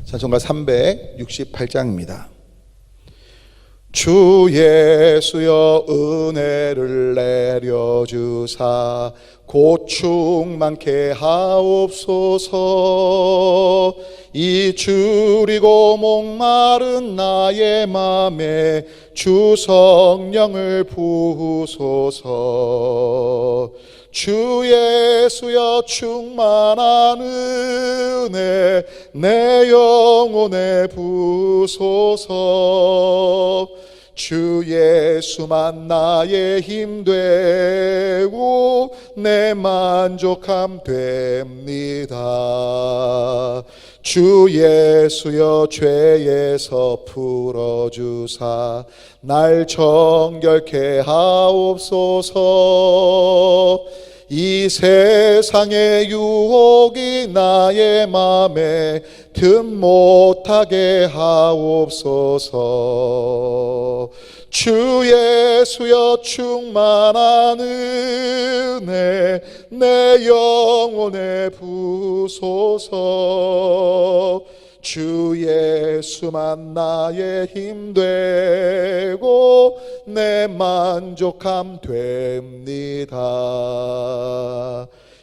찬송가 368장입니다. 주 예수여 은혜를 내려주사 고충 많게 하옵소서. 이 줄이고 목마른 나의 맘에 주 성령을 부으소서. 주 예수여 충만한 은혜 내 영혼에 부으소서. 주 예수만 나의 힘 되고 내 만족함 됩니다. 주 예수여 죄에서 풀어주사 날 정결케 하옵소서. 이 세상의 유혹이 나의 맘에 틈 못하게 하옵소서. 주 예수여 충만한 은혜 내 영혼에 부으소서. 주 예수만 나의 힘 되고 내 만족함 됩니다.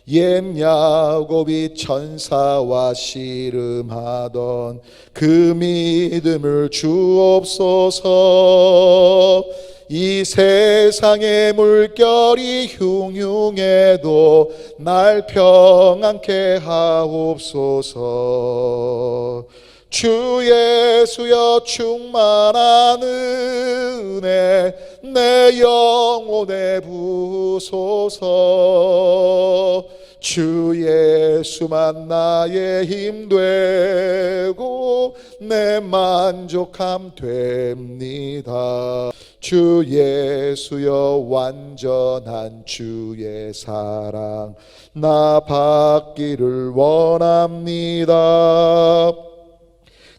옛 야곱이 천사와 씨름하던 그 믿음을 주옵소서. 이 세상의 물결이 흉흉해도 날 평안케 하옵소서. 주 예수여 충만한 은혜 내 영혼에 부으소서. 주 예수만 나의 힘 되고 내 만족함 됩니다. 주 예수여 완전한 주의 사랑 나 받기를 원합니다.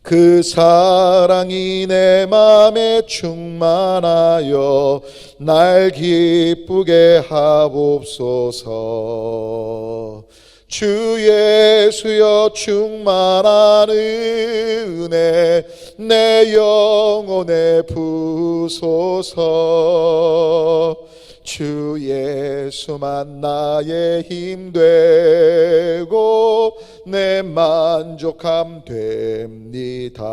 그 사랑이 내 맘에 충만하여 날 기쁘게 하옵소서. 주 예수여 충만한 은혜 내 영혼에 부으소서. 주 예수만 나의 힘 되고 내 만족함 됩니다.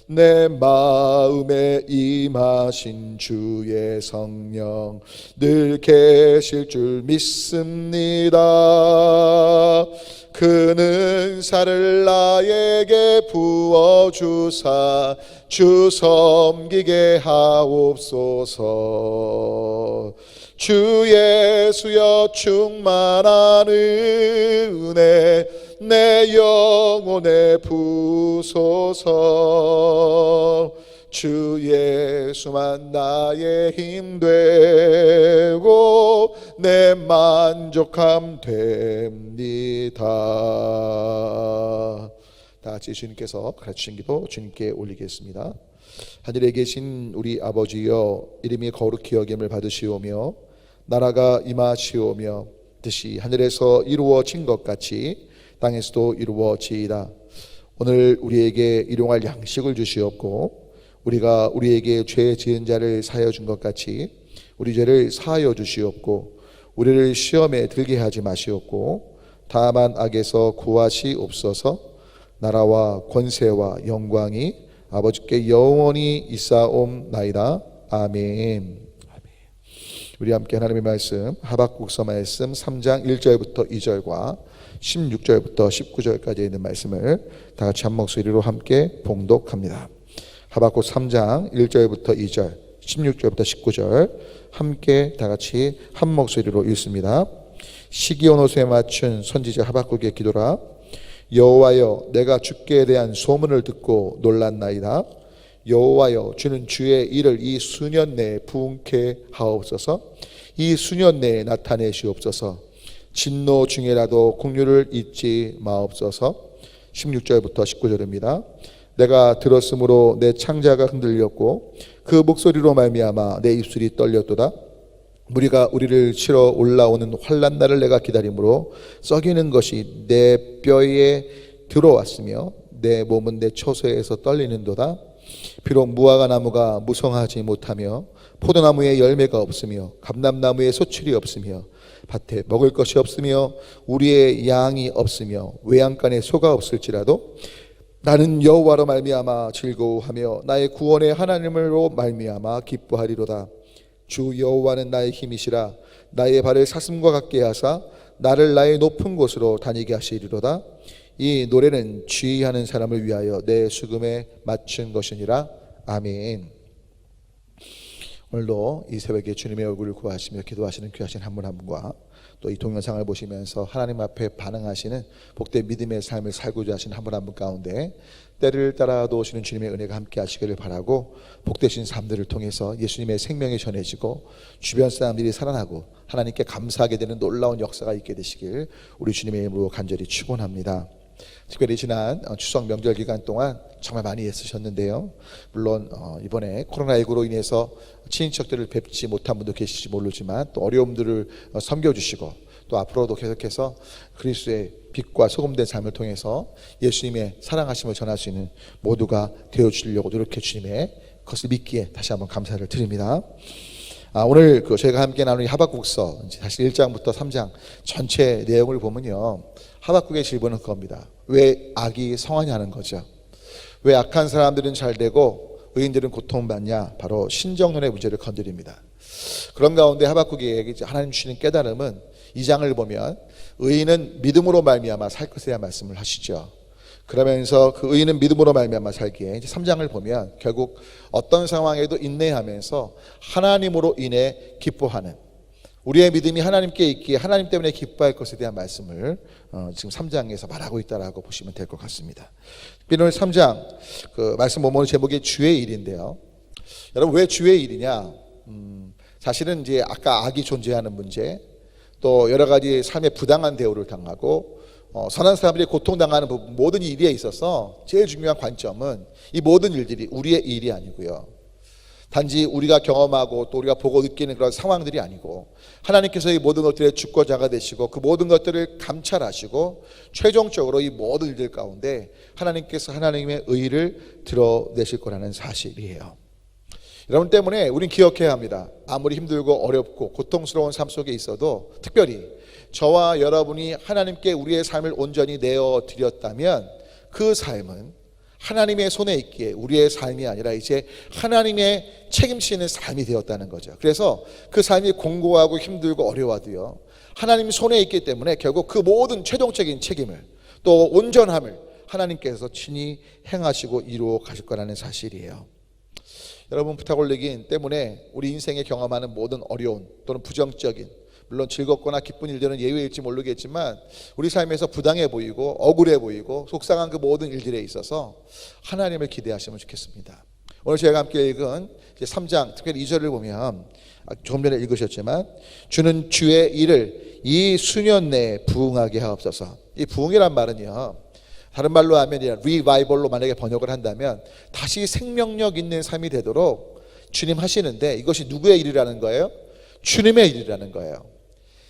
내 마음에 임하신 주의 성령 늘 계실 줄 믿습니다. 그 은사를 나에게 부어주사 주 섬기게 하옵소서. 주 예수여 충만한 은혜 내 영혼에 부으소서. 주 예수만 나의 힘 되고 내 만족함 됩니다. 다 같이 주님께서 가르치신 기도 주님께 올리겠습니다. 하늘에 계신 우리 아버지여, 이름이 거룩히 여김을 받으시오며 나라가 임하시오며 뜻이 하늘에서 이루어진 것 같이 땅에서도 이루어지이다. 오늘 우리에게 일용할 양식을 주시옵고 우리가 우리에게 죄 지은 자를 사하여 준 것 같이 우리 죄를 사하여 주시옵고 우리를 시험에 들게 하지 마시옵고 다만 악에서 구하시옵소서. 나라와 권세와 영광이 아버지께 영원히 있사옵나이다. 아멘. 우리 함께 하나님의 말씀 하박국서 말씀 3장 1절부터 2절과 16절부터 19절까지 있는 말씀을 다 같이 한 목소리로 함께 봉독합니다. 하박국 3장 1절부터 2절 16절부터 19절 함께 다 같이 한 목소리로 읽습니다. 시기온 호수에 맞춘 선지자 하박국의 기도라. 여호와여, 내가 주께 대한 소문을 듣고 놀랐나이다. 여호와여, 주는 주의 일을 이 수년 내에 부응케 하옵소서. 이 수년 내에 나타내시옵소서. 진노 중에라도 긍휼을 잊지 마옵소서. 16절부터 19절입니다. 내가 들었으므로 내 창자가 흔들렸고 그 목소리로 말미암아 내 입술이 떨렸도다. 무리가 우리를 치러 올라오는 환난 날을 내가 기다림으로 썩이는 것이 내 뼈에 들어왔으며 내 몸은 내 처소에서 떨리는도다. 비록 무화과 나무가 무성하지 못하며 포도나무에 열매가 없으며 감람나무에 소출이 없으며 밭에 먹을 것이 없으며 우리의 양이 없으며 외양간에 소가 없을지라도 나는 여호와로 말미암아 즐거워하며 나의 구원의 하나님으로 말미암아 기뻐하리로다. 주 여호와는 나의 힘이시라. 나의 발을 사슴과 같게 하사 나를 나의 높은 곳으로 다니게 하시리로다. 이 노래는 지휘하는 사람을 위하여 내 수금에 맞춘 것이니라. 아멘. 오늘도 이 새벽에 주님의 얼굴을 구하시며 기도하시는 귀하신 한 분 한 분과 또 이 동영상을 보시면서 하나님 앞에 반응하시는 복된 믿음의 삶을 살고자 하시는 한 분 한 분 가운데 때를 따라 도우시는 주님의 은혜가 함께 하시기를 바라고, 복되신 삶들을 통해서 예수님의 생명이 전해지고 주변 사람들이 살아나고 하나님께 감사하게 되는 놀라운 역사가 있게 되시길 우리 주님의 이름으로 간절히 축원합니다. 특별히 지난 추석 명절 기간 동안 정말 많이 애쓰셨는데요. 물론 이번에 코로나19로 인해서 친인척들을 뵙지 못한 분도 계실지 모르지만 또 어려움들을 섬겨주시고 또 앞으로도 계속해서 그리스도의 빛과 소금된 삶을 통해서 예수님의 사랑하심을 전할 수 있는 모두가 되어주시려고 노력해 주님의 그것을 믿기에 다시 한번 감사를 드립니다. 오늘 저희가 함께 나누는 하박국서 사실 1장부터 3장 전체 내용을 보면요, 하박국의 질문은 그겁니다. 왜 악이 성하냐는 거죠. 왜 악한 사람들은 잘 되고 의인들은 고통받냐? 바로 신정론의 문제를 건드립니다. 그런 가운데 하박국이 하나님 주시는 깨달음은 2장을 보면 의인은 믿음으로 말미암아 살 것에 대한 말씀을 하시죠. 그러면서 그 의인은 믿음으로 말미암아 살기에 이제 3장을 보면 결국 어떤 상황에도 인내하면서 하나님으로 인해 기뻐하는, 우리의 믿음이 하나님께 있기에 하나님 때문에 기뻐할 것에 대한 말씀을 지금 3장에서 말하고 있다라고 보시면 될 것 같습니다. 오늘 3장 그 말씀 본문 제목이 주의 일인데요. 여러분, 왜 주의 일이냐? 사실은 이제 아까 악이 존재하는 문제, 또 여러 가지 삶의 부당한 대우를 당하고 선한 사람들이 고통당하는 모든 일에 있어서 제일 중요한 관점은 이 모든 일들이 우리의 일이 아니고요, 단지 우리가 경험하고 또 우리가 보고 느끼는 그런 상황들이 아니고 하나님께서 이 모든 것들의 주권자가 되시고 그 모든 것들을 감찰하시고 최종적으로 이 모든 일들 가운데 하나님께서 하나님의 의를 드러내실 거라는 사실이에요. 여러분 때문에 우린 기억해야 합니다. 아무리 힘들고 어렵고 고통스러운 삶 속에 있어도, 특별히 저와 여러분이 하나님께 우리의 삶을 온전히 내어드렸다면 그 삶은 하나님의 손에 있기에 우리의 삶이 아니라 이제 하나님의 책임지는 삶이 되었다는 거죠. 그래서 그 삶이 공고하고 힘들고 어려워도요, 하나님 손에 있기 때문에 결국 그 모든 최종적인 책임을 또 온전함을 하나님께서 친히 행하시고 이루어 가실 거라는 사실이에요. 여러분, 부탁올리기 때문에 우리 인생에 경험하는 모든 어려움 또는 부정적인, 물론 즐겁거나 기쁜 일들은 예외일지 모르겠지만 우리 삶에서 부당해 보이고 억울해 보이고 속상한 그 모든 일들에 있어서 하나님을 기대하시면 좋겠습니다. 오늘 저희가 함께 읽은 3장 특별히 2절을 보면 조금 전에 읽으셨지만 주는 주의 일을 이 수년 내에 부응하게 하옵소서. 이 부응이란 말은요, 다른 말로 하면 리바이벌로 만약에 번역을 한다면 다시 생명력 있는 삶이 되도록 주님 하시는데, 이것이 누구의 일이라는 거예요? 주님의 일이라는 거예요.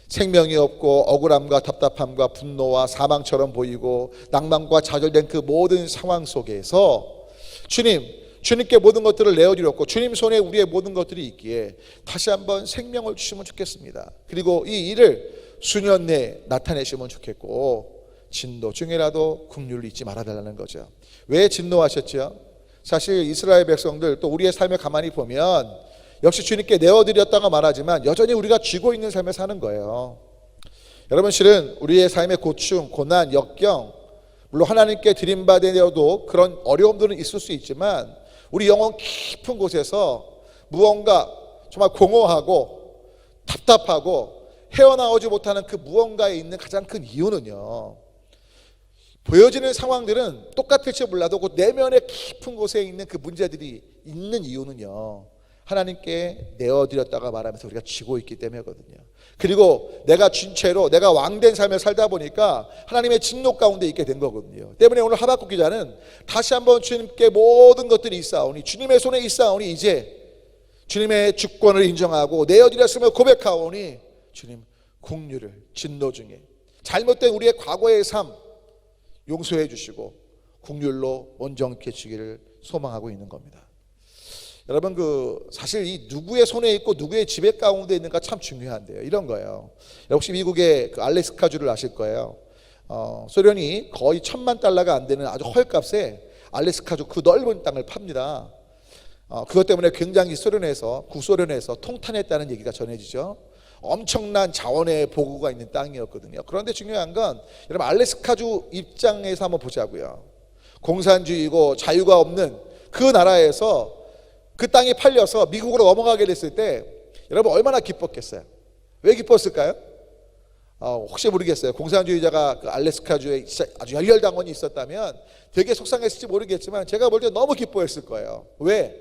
생명이 없고 억울함과 답답함과 분노와 사망처럼 보이고 낭만과 좌절된 그 모든 상황 속에서 주님께 모든 것들을 내어드렸고 주님 손에 우리의 모든 것들이 있기에 다시 한번 생명을 주시면 좋겠습니다. 그리고 이 일을 수년 내에 나타내시면 좋겠고 진노 중에라도 긍휼을 잊지 말아달라는 거죠. 왜 진노하셨죠? 사실 이스라엘 백성들 또 우리의 삶을 가만히 보면 역시 주님께 내어드렸다고 말하지만 여전히 우리가 쥐고 있는 삶을 사는 거예요. 여러분, 실은 우리의 삶의 고충, 고난, 역경, 물론 하나님께 드림받으려도 그런 어려움들은 있을 수 있지만 우리 영혼 깊은 곳에서 무언가 정말 공허하고 답답하고 헤어나오지 못하는 그 무언가에 있는 가장 큰 이유는요, 보여지는 상황들은 똑같을지 몰라도 그 내면의 깊은 곳에 있는 그 문제들이 있는 이유는요, 하나님께 내어드렸다가 말하면서 우리가 쥐고 있기 때문이거든요. 그리고 내가 쥔 채로 내가 왕된 삶을 살다 보니까 하나님의 진노 가운데 있게 된 거거든요. 때문에 오늘 하박국 기자는 다시 한번 주님께 모든 것들이 있사오니, 주님의 손에 있사오니 이제 주님의 주권을 인정하고 내어드렸음을 고백하오니 주님 긍휼을, 진노 중에 잘못된 우리의 과거의 삶, 용서해 주시고 긍휼로 온전케 주기를 소망하고 있는 겁니다. 여러분, 사실 이 누구의 손에 있고 누구의 지배 가운데 있는가 참 중요한데요. 이런 거예요. 혹시 미국의 알래스카주를 아실 거예요. 소련이 거의 $10,000,000가 안 되는 아주 헐값에 알래스카주 그 넓은 땅을 팝니다. 그것 때문에 굉장히 소련에서, 구소련에서 통탄했다는 얘기가 전해지죠. 엄청난 자원의 보고가 있는 땅이었거든요. 그런데 중요한 건 여러분, 알래스카주 입장에서 한번 보자고요. 공산주의고 자유가 없는 그 나라에서 그 땅이 팔려서 미국으로 넘어가게 됐을 때 여러분 얼마나 기뻤겠어요? 왜 기뻤을까요? 혹시 모르겠어요. 공산주의자가 그 알래스카주에 아주 열렬당원이 있었다면 되게 속상했을지 모르겠지만 제가 볼 때 너무 기뻐했을 거예요. 왜?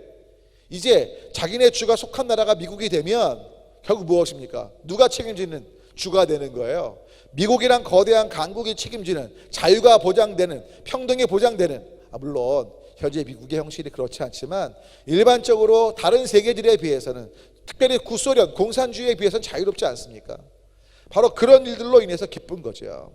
이제 자기네 주가 속한 나라가 미국이 되면 결국 무엇입니까? 누가 책임지는 주가 되는 거예요. 미국이란 거대한 강국이 책임지는, 자유가 보장되는, 평등이 보장되는, 물론 현재 미국의 형식이 그렇지 않지만 일반적으로 다른 세계들에 비해서는, 특별히 구소련 공산주의에 비해서는 자유롭지 않습니까? 바로 그런 일들로 인해서 기쁜 거죠.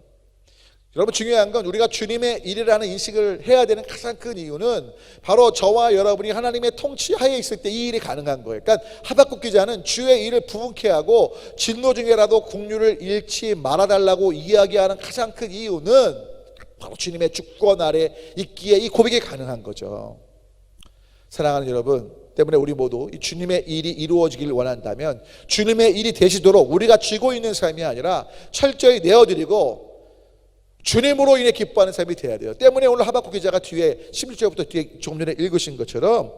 여러분, 중요한 건 우리가 주님의 일이라는 인식을 해야 되는 가장 큰 이유는 바로 저와 여러분이 하나님의 통치하에 있을 때 이 일이 가능한 거예요. 그러니까 하박국 기자는 주의 일을 부흥케 하고 진노 중에라도 긍휼을 잃지 말아달라고 이야기하는 가장 큰 이유는 바로 주님의 주권 아래 있기에 이 고백이 가능한 거죠. 사랑하는 여러분, 때문에 우리 모두 이 주님의 일이 이루어지길 원한다면 주님의 일이 되시도록 우리가 쥐고 있는 삶이 아니라 철저히 내어드리고 주님으로 인해 기뻐하는 삶이 돼야 돼요. 때문에 오늘 하박국 기자가 뒤에 16절부터 뒤에 조금 전에 읽으신 것처럼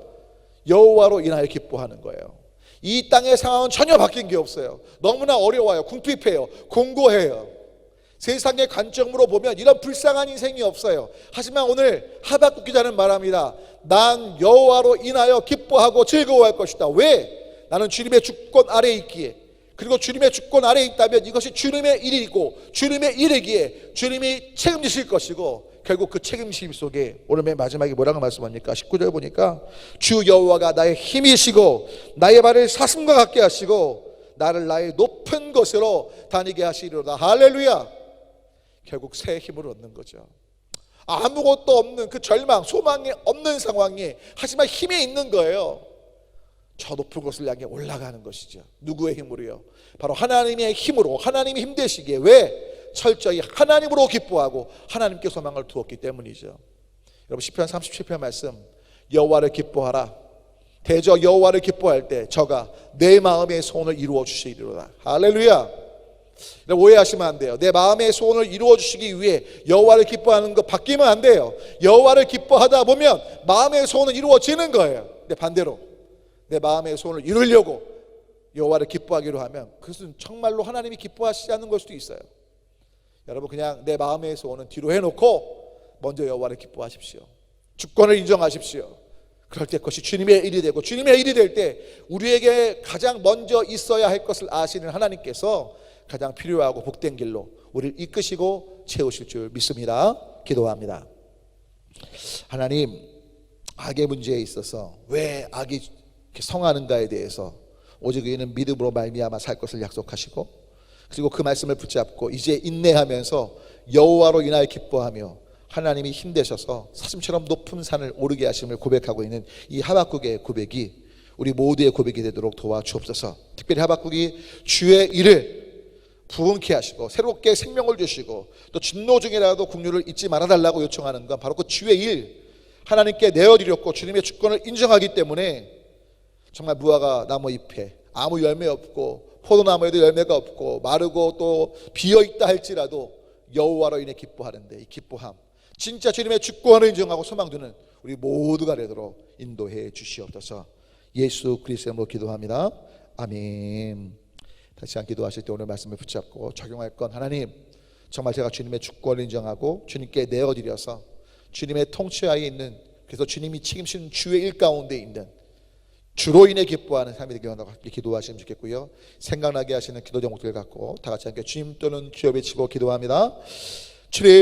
여호와로 인하여 기뻐하는 거예요. 이 땅의 상황은 전혀 바뀐 게 없어요. 너무나 어려워요. 궁핍해요. 공고해요. 세상의 관점으로 보면 이런 불쌍한 인생이 없어요. 하지만 오늘 하박국 기자는 말합니다. 난 여호와로 인하여 기뻐하고 즐거워할 것이다. 왜? 나는 주님의 주권 아래에 있기에, 그리고 주님의 주권 아래에 있다면 이것이 주님의 일이고 주님의 일이기에 주님이 책임지실 것이고, 결국 그 책임심 속에 오늘 맨 마지막에 뭐라고 말씀합니까? 19절 보니까 주 여호와가 나의 힘이시고 나의 발을 사슴과 같게 하시고 나를 나의 높은 곳으로 다니게 하시리로다. 할렐루야. 결국 새 힘을 얻는 거죠. 아무것도 없는 그 절망, 소망이 없는 상황에 하지만 힘이 있는 거예요. 저 높은 곳을 향해 올라가는 것이죠. 누구의 힘으로요? 바로 하나님의 힘으로, 하나님이 힘되시기에. 왜? 철저히 하나님으로 기뻐하고 하나님께 소망을 두었기 때문이죠. 여러분, 시편 37편 말씀, 여호와를 기뻐하라. 대저 여호와를 기뻐할 때 저가 내 마음의 소원을 이루어 주시리로다. 할렐루야. 오해하시면 안 돼요. 내 마음의 소원을 이루어 주시기 위해 여호와를 기뻐하는 거 바뀌면 안 돼요. 여호와를 기뻐하다 보면 마음의 소원은 이루어지는 거예요. 근데 반대로 내 마음의 소원을 이루려고 여호와를 기뻐하기로 하면 그것은 정말로 하나님이 기뻐하시지 않는 걸 수도 있어요. 여러분, 그냥 내 마음의 소원은 뒤로 해놓고 먼저 여호와를 기뻐하십시오. 주권을 인정하십시오. 그럴 때 그것이 주님의 일이 되고, 주님의 일이 될 때 우리에게 가장 먼저 있어야 할 것을 아시는 하나님께서 가장 필요하고 복된 길로 우리를 이끄시고 채우실 줄 믿습니다. 기도합니다. 하나님, 악의 문제에 있어서 왜 악이 성하는가에 대해서 오직 의인은 믿음으로 말미암아 살 것을 약속하시고, 그리고 그 말씀을 붙잡고 이제 인내하면서 여호와로 인하여 기뻐하며 하나님이 힘되셔서 사슴처럼 높은 산을 오르게 하심을 고백하고 있는 이 하박국의 고백이 우리 모두의 고백이 되도록 도와주옵소서. 특별히 하박국이 주의 일을 부흥케 하시고 새롭게 생명을 주시고 또 진노 중이라도 긍휼을 잊지 말아달라고 요청하는 건 바로 그 주의 일, 하나님께 내어드렸고 주님의 주권을 인정하기 때문에 정말 무화과 나무 잎에 아무 열매 없고 포도나무에도 열매가 없고 마르고 또 비어있다 할지라도 여호와로 인해 기뻐하는데, 이 기뻐함, 진짜 주님의 주권을 인정하고 소망 두는 우리 모두가 되도록 인도해 주시옵소서. 예수 그리스도의 이름으로 기도합니다. 아멘. 다시 한 기도하실 때 오늘 말씀을 붙잡고 적용할 건, 하나님, 정말 제가 주님의 주권을 인정하고 주님께 내어드려서 주님의 통치하에 있는, 그래서 주님이 책임지는 주의 일 가운데 있는 주로 인해 기뻐하는 삶이 되게 한다고 기도하시면 좋겠고요. 생각나게 하시는 기도 제목들 갖고 다 같이 함께 주님 또는 주여 외치고 기도합니다. 주님